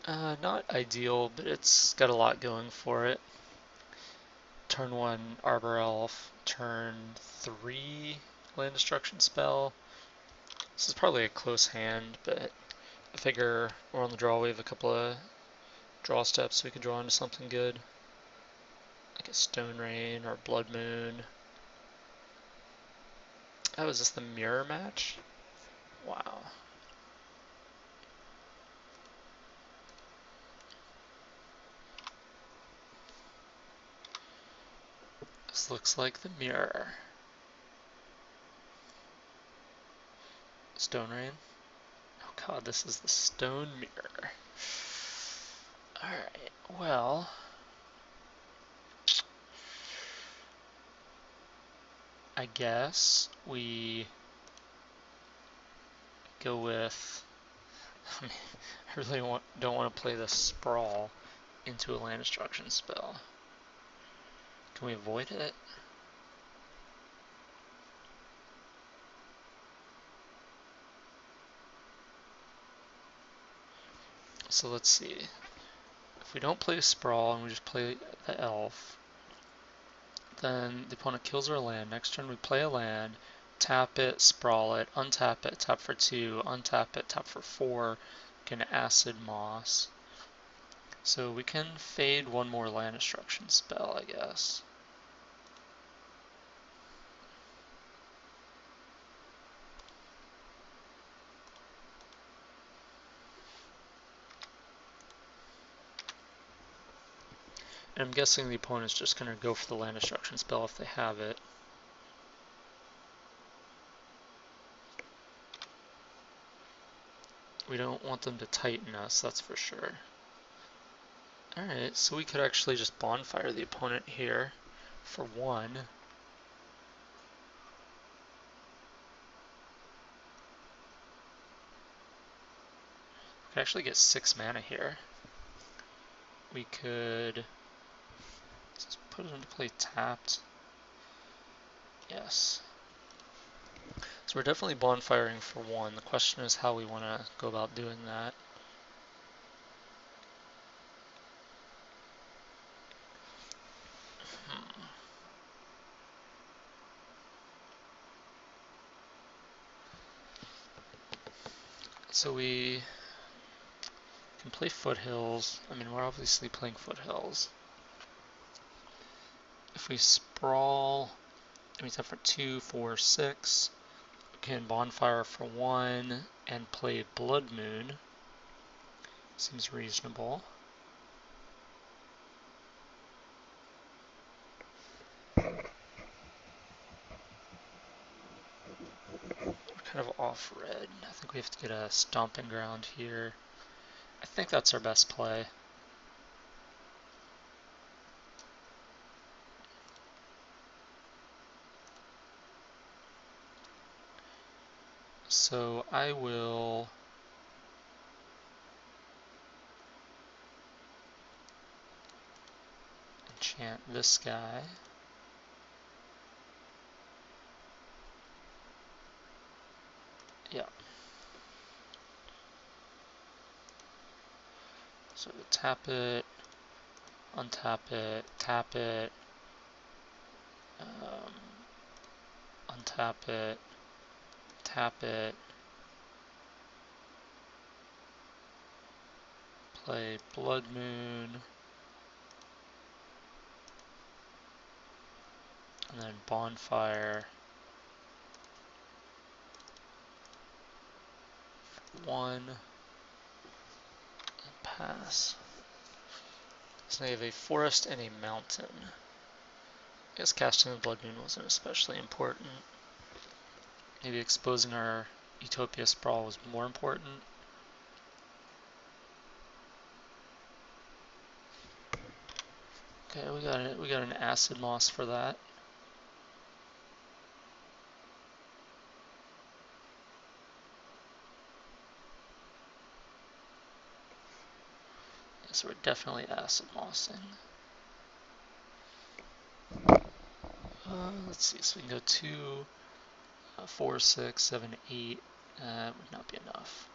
Not ideal, but it's got a lot going for it. Turn 1 Arbor Elf, turn 3 Land Destruction spell. This is probably a close hand, but I figure we're on the draw. We have a couple of draw steps so we can draw into something good. Like a Stone Rain or Blood Moon. Oh, is this the mirror match? Wow. This looks like the mirror. Stone Rain. Oh god, this is the Stone Mirror. Alright, well. I guess we go with. I really don't want to play this Sprawl into a land destruction spell. Can we avoid it? So let's see. If we don't play Sprawl and we just play the Elf, then the opponent kills our land. Next turn we play a land, tap it, sprawl it, untap it, tap for 2, untap it, tap for 4, get an Acid Moss. So we can fade one more land destruction spell, I guess. And I'm guessing the opponent's just going to go for the land destruction spell if they have it. We don't want them to tighten us, that's for sure. Alright, so we could actually just bonfire the opponent here for 1. We could actually get 6 mana here. We could just put it into play tapped. Yes. So we're definitely bonfiring for 1. The question is how we want to go about doing that. So we can play Foothills. I mean, we're obviously playing Foothills. If we sprawl, we tap for 2, 4, 6. We can bonfire for 1 and play Blood Moon. Seems reasonable. We're kind of off red. I think we have to get a stomping ground here. I think that's our best play. So I will enchant this guy. Yeah. So tap it, untap it, tap it, untap it, tap it, play Blood Moon, and then bonfire. 1, and pass. So they have a forest and a mountain. I guess casting the Blood Moon wasn't especially important. Maybe exposing our Utopia Sprawl was more important. Okay, we got an Acid Moss for that. Yeah, so we're definitely Acid Mossing. Let's see, so we can go 2, 4, 6, 7, 8. Would not be enough.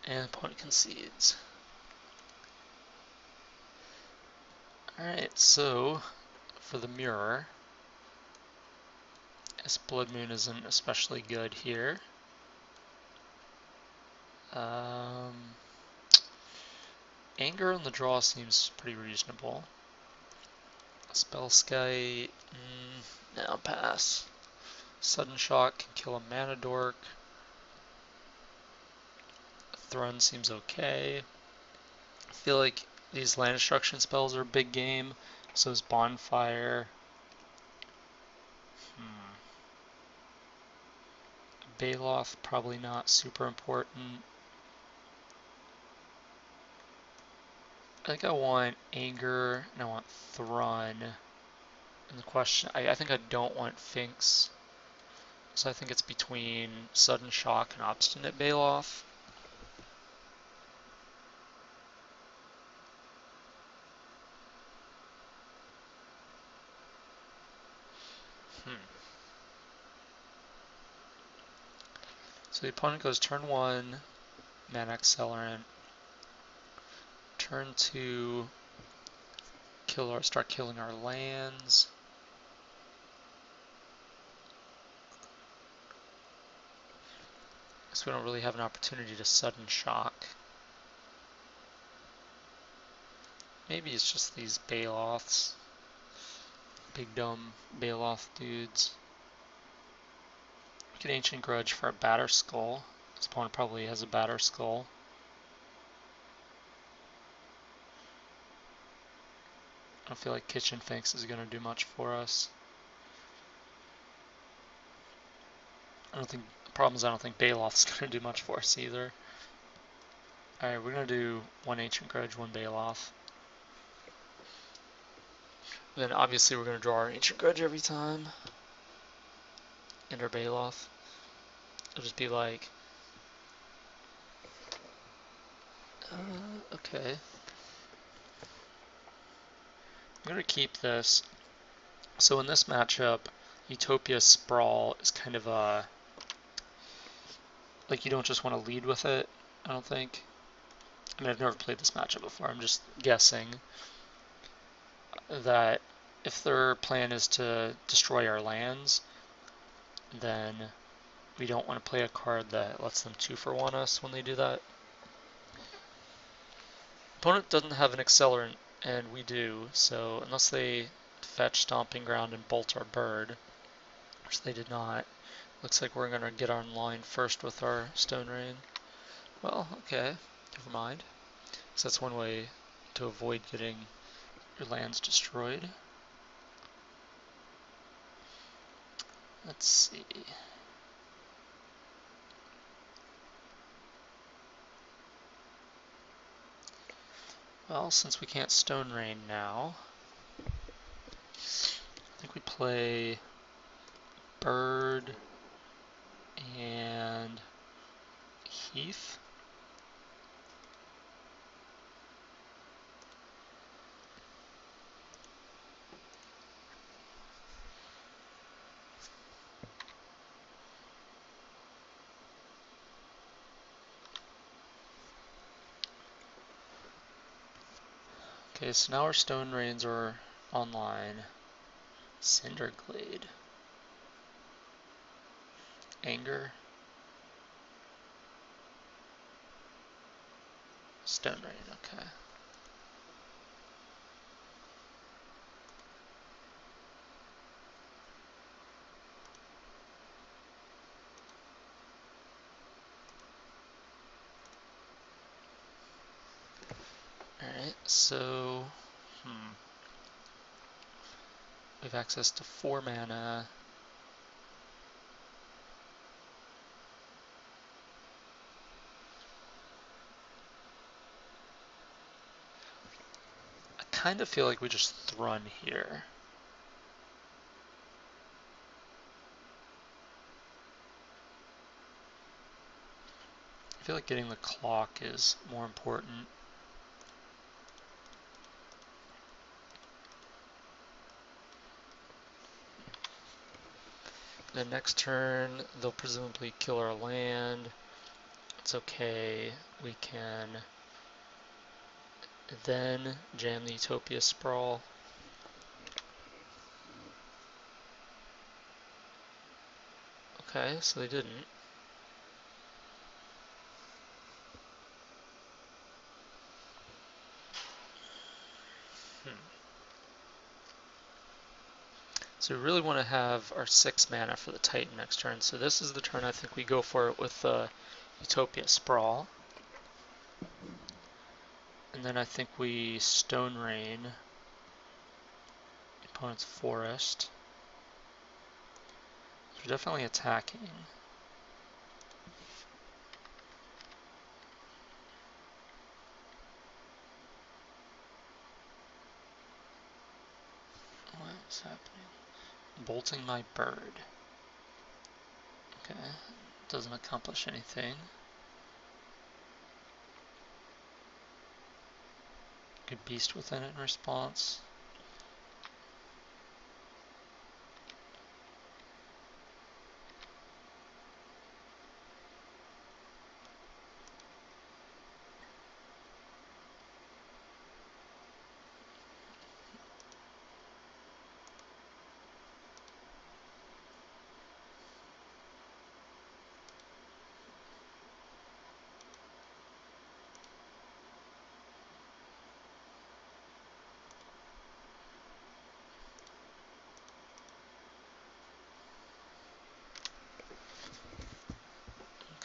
And opponent concedes. Alright, so for the mirror, this Blood Moon isn't especially good here. Anger on the draw seems pretty reasonable. Spell Sky, no, pass. Sudden Shock can kill a Mana Dork. Thrun seems okay. I feel like these land destruction spells are a big game. So is Bonfire. Baloth, probably not super important. I think I want Anger and I want Thrun. And the question, I think I don't want Finks. So I think it's between Sudden Shock and Obstinate Baloth. So the opponent goes turn 1, Mana Accelerant. Turn 2, start killing our lands. So we don't really have an opportunity to Sudden Shock. Maybe it's just these Baloths. Big dumb Baloth dudes. We could Ancient Grudge for a Batter Skull. This opponent probably has a Batter Skull. I don't feel like Kitchen Finks is going to do much for us. The problem is I don't think Baloth's going to do much for us either. Alright, we're going to do one Ancient Grudge, one Baloth. Then obviously we're going to draw our Ancient Grudge every time. And our Baloth. It'll just be like... okay. I'm going to keep this. So in this matchup, Utopia Sprawl is kind of a... like, you don't just want to lead with it, I don't think. I mean, I've never played this matchup before. I'm just guessing that if their plan is to destroy our lands, then we don't want to play a card that lets them 2-for-1 us when they do that. Opponent doesn't have an accelerant, and we do, so unless they fetch Stomping Ground and bolt our bird, which they did not, looks like we're going to get online first with our Stone Rain. Well, okay, never mind. So that's one way to avoid getting your lands destroyed. Let's see. Well, since we can't Stone Rain now, I think we play Bird and Heath. Okay, so now our Stone Rains are online. Cinderglade. Anger. Stone Rain, okay. Alright, so... we have access to 4 mana. I kind of feel like we just Thrun here. I feel like getting the clock is more important. The next turn, they'll presumably kill our land. It's okay. We can then jam the Utopia Sprawl. Okay, so they didn't. So we really want to have our 6 mana for the Titan next turn. So this is the turn I think we go for it with the Utopia Sprawl. And then I think we Stone Rain opponent's Forest. So we're definitely attacking. What is happening? Bolting my bird. Okay, doesn't accomplish anything. Could Beast Within it in response.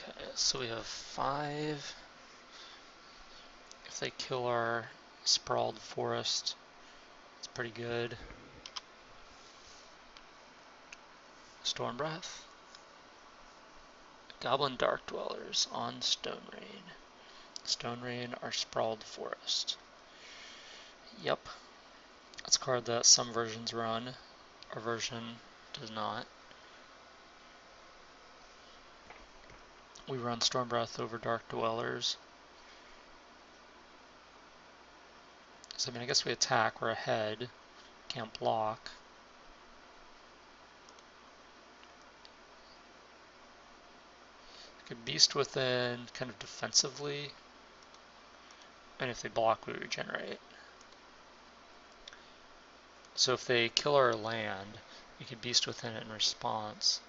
Okay, so we have 5. If they kill our Sprawled Forest, it's pretty good. Storm Breath. Goblin Dark Dwellers on Stone Rain. Stone Rain are Sprawled Forest. Yep. That's a card that some versions run. Our version does not. We run Storm Breath over Dark Dwellers. So I mean, I guess we attack, we're ahead. Can't block. Could Beast Within kind of defensively. And if they block, we regenerate. So if they kill our land, we could Beast Within it in response.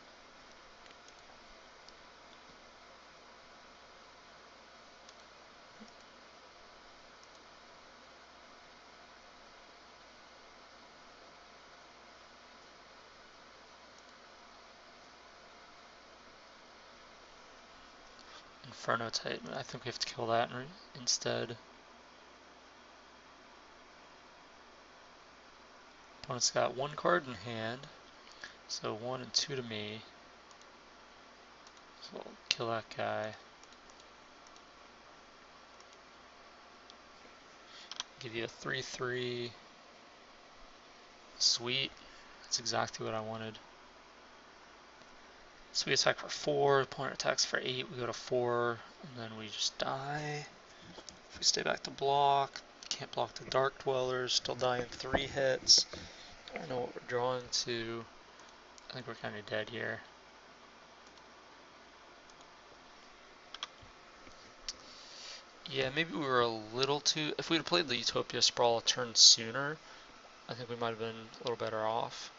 Inferno Titan, I think we have to kill that instead. Opponent's got 1 card in hand, so 1 and 2 to me. So we'll kill that guy. Give you a 3/3. Sweet. That's exactly what I wanted. So we attack for 4, opponent attacks for 8, we go to 4, and then we just die. If we stay back to block, can't block the Dark Dwellers, still die in 3 hits. I don't know what we're drawing to. I think we're kind of dead here. Yeah, maybe we were a little too... If we had played the Utopia Sprawl a turn sooner, I think we might have been a little better off.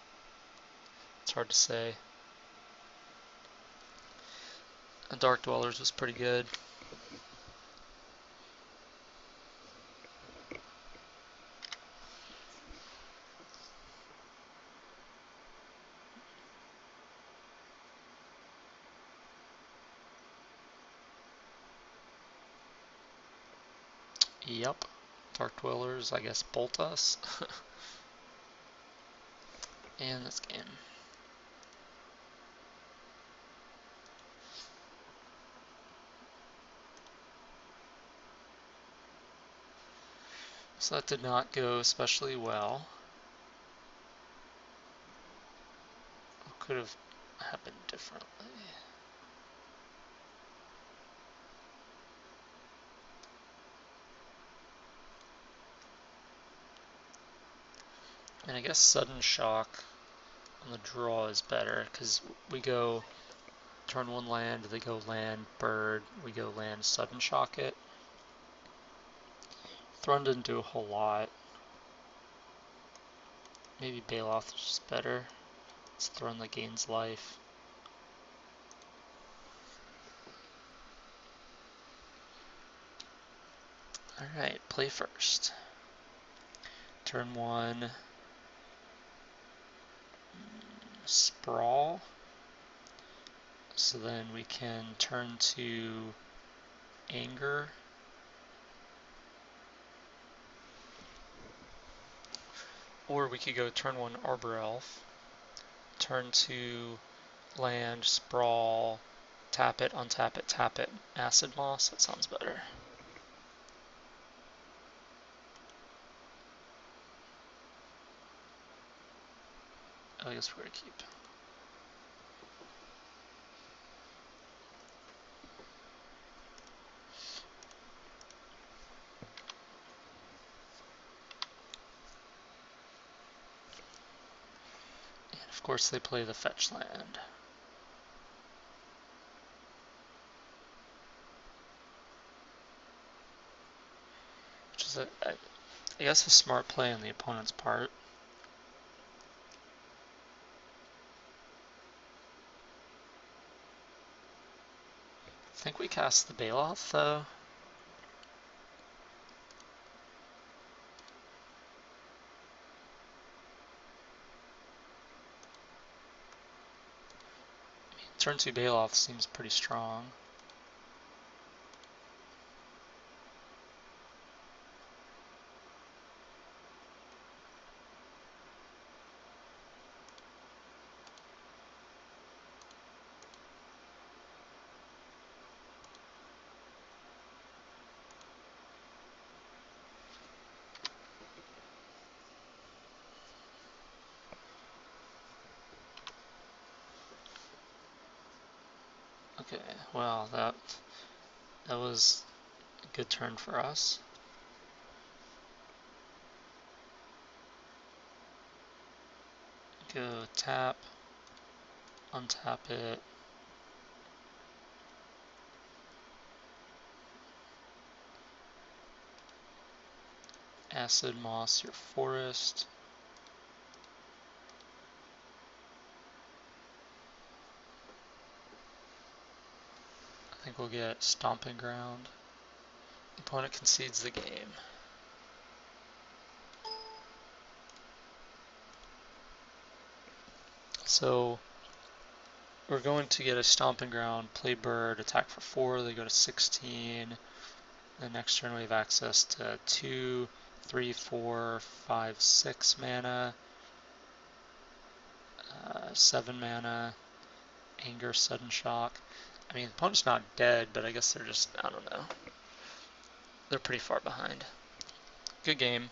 It's hard to say. And Dark Dwellers was pretty good. Yep. Dark Dwellers, I guess, bolt us. And this game. So that did not go especially well. What could have happened differently? And I guess Sudden Shock on the draw is better, because we go Turn 1 land, they go land, bird, we go land, sudden shock it. Thrun didn't do a whole lot. Maybe Bailoff is just better. It's Thrun that gains life. Alright, play first. Turn 1. Sprawl. So then we can turn to Anger. Or we could go turn 1 Arbor Elf. Turn 2 land, sprawl, tap it, untap it, tap it, acid moss. That sounds better. I guess we're gonna keep. And of course they play the fetch land. Which is I guess a smart play on the opponent's part. I think we cast the Bailoff though. Turn 2 Bailoff seems pretty strong. Okay, well that was a good turn for us. Go tap, untap it. Acid moss your forest. I think we'll get Stomping Ground. Opponent concedes the game. So we're going to get a Stomping Ground, play bird, attack for 4, they go to 16. The next turn we have access to 2, 3, 4, 5, 6 mana, 7 mana, Anger, Sudden Shock. I mean, the opponent's not dead, but I guess they're just, I don't know. They're pretty far behind. Good game.